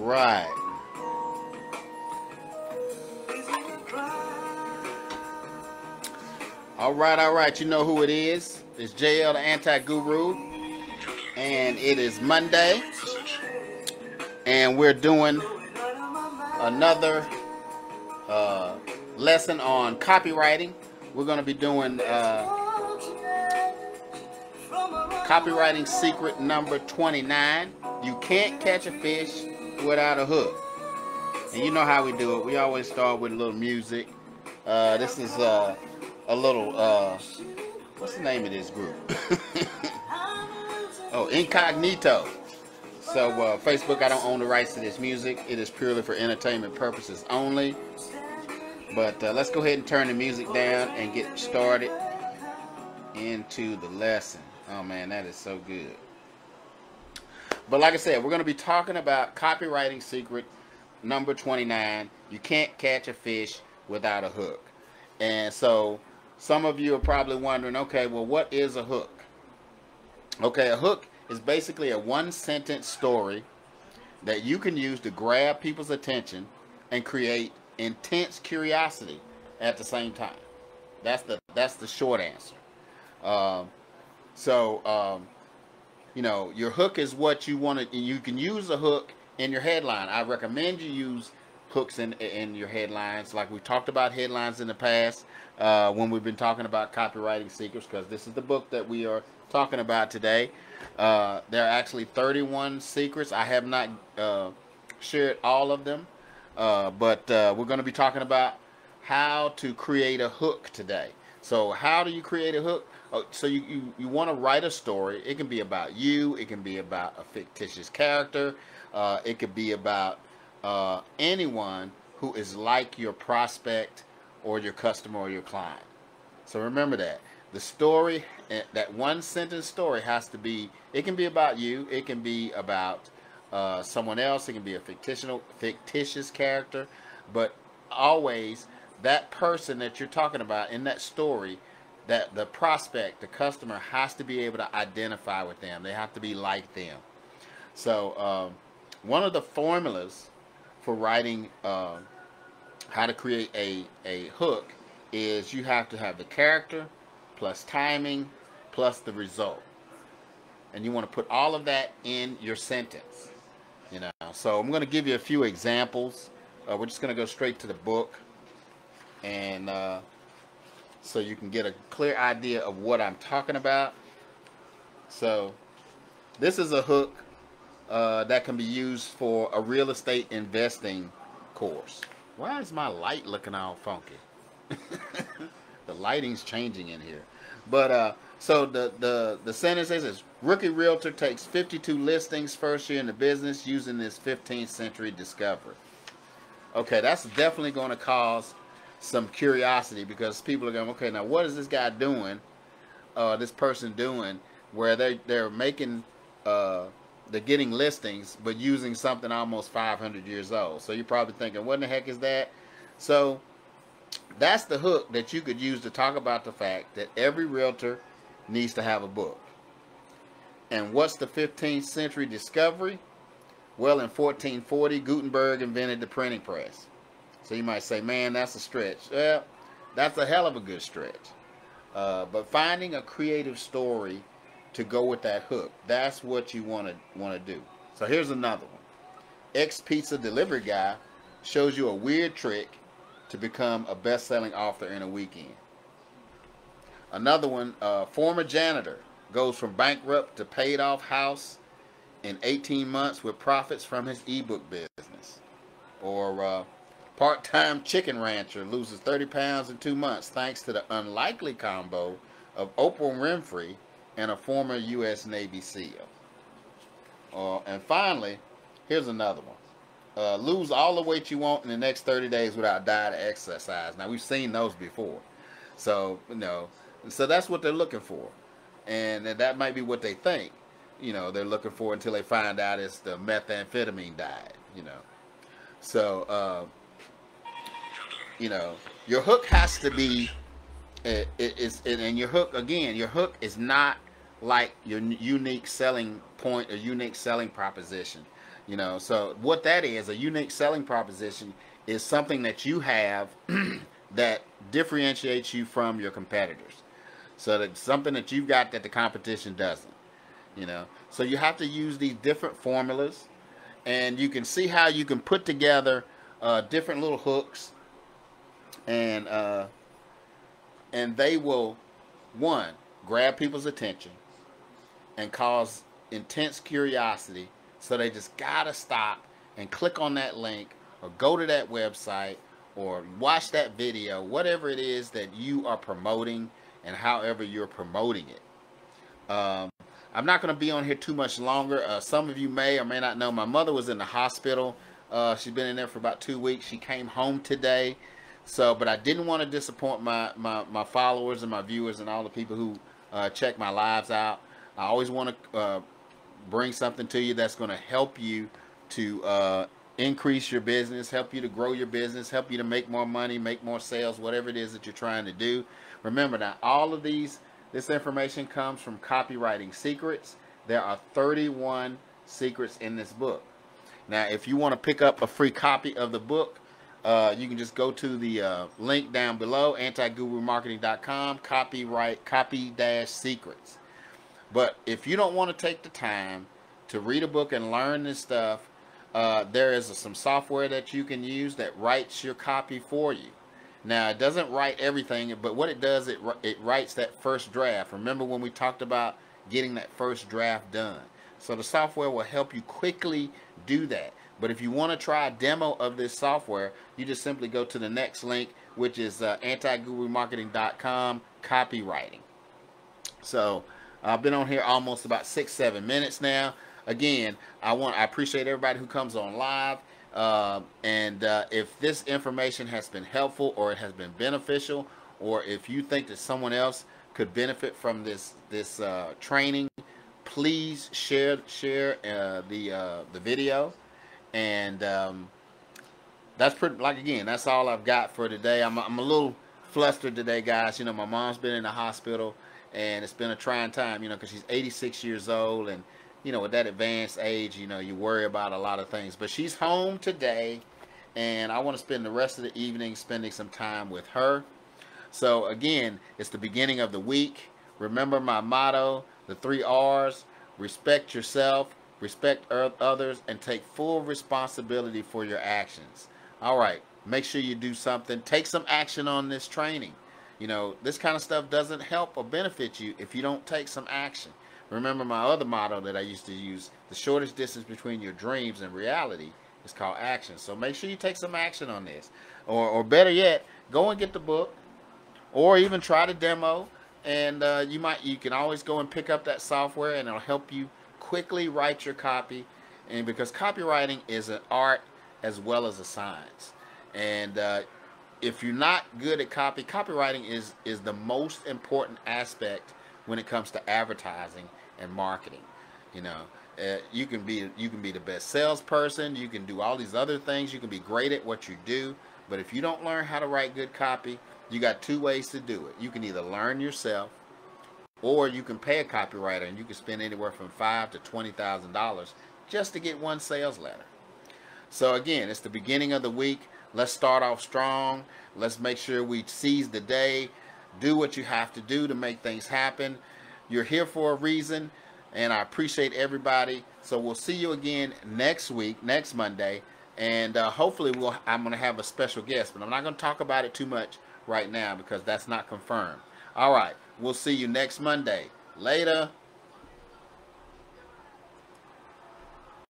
right. All right, all right. You know who it is. It's JL, the Anti-Guru. And it is Monday. And we're doing another lesson on copywriting. We're going to be doing Copywriting Secret number 29. You can't catch a fish without a hook. And you know how we do it. We always start with a little music. This is a little, what's the name of this group? Oh, Incognito. So Facebook, I don't own the rights to this music. It is purely for entertainment purposes only. But let's go ahead and turn the music down and get started into the lesson. Oh man, that is so good. But like I said, we're going to be talking about Copywriting Secret number 29. You can't catch a fish without a hook. And so some of you are probably wondering, okay, well, what is a hook? Okay, a hook is basically a one-sentence story that you can use to grab people's attention and create intense curiosity at the same time. That's the short answer. You know, your hook is what you want to. You can use a hook in your headline. I recommend you use hooks in your headlines, like we talked about headlines in the past when we've been talking about Copywriting Secrets, because this is the book that we are talking about today. There are actually 31 secrets. I have not shared all of them, but we're going to be talking about how to create a hook today. So how do you create a hook? So you want to write a story. It can be about you. It can be about a fictitious character. It could be about anyone who is like your prospect or your customer or your client. So remember that. The story, that one sentence story has to be, it can be about you. It can be about someone else. It can be a fictitious character. But always that person that you're talking about in that story, that the prospect, the customer, has to be able to identify with them. They have to be like them. So one of the formulas for writing how to create a hook is you have to have the character plus timing plus the result. And you want to put all of that in your sentence. You know, so I'm going to give you a few examples. We're just going to go straight to the book, and so you can get a clear idea of what I'm talking about. So this is a hook that can be used for a real estate investing course. Why is my light looking all funky? The lighting's changing in here. But so the sentence says, rookie realtor takes 52 listings first year in the business using this 15th century discovery. Okay, that's definitely going to cause some curiosity, because people are going, okay, now what is this guy doing, this person doing, where they're making, they're getting listings, but using something almost 500 years old. So you're probably thinking, what in the heck is that? So that's the hook that you could use to talk about the fact that every realtor needs to have a book. And what's the 15th century discovery? Well, in 1440, Gutenberg invented the printing press. So you might say, man, that's a stretch. Well, that's a hell of a good stretch. But finding a creative story to go with that hook, that's what you want to do. So here's another one. Ex-pizza delivery guy shows you a weird trick to become a best-selling author in a weekend. Another one, former janitor goes from bankrupt to paid-off house in 18 months with profits from his ebook business. Or part-time chicken rancher loses 30 pounds in 2 months thanks to the unlikely combo of Oprah Winfrey and a former U.S. Navy SEAL. And finally, here's another one. Lose all the weight you want in the next 30 days without diet or exercise. Now, we've seen those before. So, you know, so that's what they're looking for. And that might be what they think, you know, they're looking for, until they find out it's the methamphetamine diet, you know. So, you know, your hook has to be, and your hook, again, your hook is not like your unique selling point or unique selling proposition. You know, so what that is, a unique selling proposition, is something that you have that differentiates you from your competitors. So that's something that you've got that the competition doesn't. You know, so you have to use these different formulas, and you can see how you can put together different little hooks, and they will, one, grab people's attention and cause intense curiosity, so they just gotta stop and click on that link or go to that website or watch that video, whatever it is that you are promoting and however you're promoting it. I'm not going to be on here too much longer. Some of you may or may not know my mother was in the hospital. She's been in there for about 2 weeks. She came home today. So, but I didn't want to disappoint my followers and my viewers and all the people who check my lives out. I always want to bring something to you that's going to help you to increase your business, help you to grow your business, help you to make more money, make more sales, whatever it is that you're trying to do. Remember now, all of this information comes from Copywriting Secrets. There are 31 secrets in this book. Now, if you want to pick up a free copy of the book, you can just go to the link down below, antigurumarketing.com, copy-secrets. But if you don't want to take the time to read a book and learn this stuff, there is some software that you can use that writes your copy for you. Now, it doesn't write everything, but what it does, it writes that first draft. Remember when we talked about getting that first draft done? So the software will help you quickly do that. But if you want to try a demo of this software, you just simply go to the next link, which is antigurumarketing.com, copywriting. So I've been on here almost about 6-7 minutes now. Again, I appreciate everybody who comes on live. If this information has been helpful, or it has been beneficial, or if you think that someone else could benefit from this training, please share the video. And that's that's all I've got for today. I'm a little flustered today, guys. You know, my mom's been in the hospital, and it's been a trying time, you know, because she's 86 years old, and you know, with that advanced age, you know, you worry about a lot of things. But she's home today, and I want to spend the rest of the evening spending some time with her. So again, it's the beginning of the week. Remember my motto, the 3 R's: respect yourself, respect others, and take full responsibility for your actions. All right, make sure you do something. Take some action on this training. You know, this kind of stuff doesn't help or benefit you if you don't take some action. Remember my other motto that I used to use: the shortest distance between your dreams and reality is called action. So make sure you take some action on this. Or better yet, go and get the book, or even try the demo, and you can always go and pick up that software, and it'll help you quickly write your copy. And because copywriting is an art as well as a science, and if you're not good at copywriting is the most important aspect when it comes to advertising and marketing. You know, you can be the best salesperson, you can do all these other things, you can be great at what you do, but if you don't learn how to write good copy, you got 2 ways to do it. You can either learn yourself, or you can pay a copywriter, and you can spend anywhere from $5,000 to $20,000 just to get one sales letter. So again, it's the beginning of the week. Let's start off strong. Let's make sure we seize the day. Do what you have to do to make things happen. You're here for a reason, and I appreciate everybody. So we'll see you again next week, next Monday, and hopefully I'm going to have a special guest, but I'm not going to talk about it too much right now because that's not confirmed. All right, we'll see you next Monday. Later.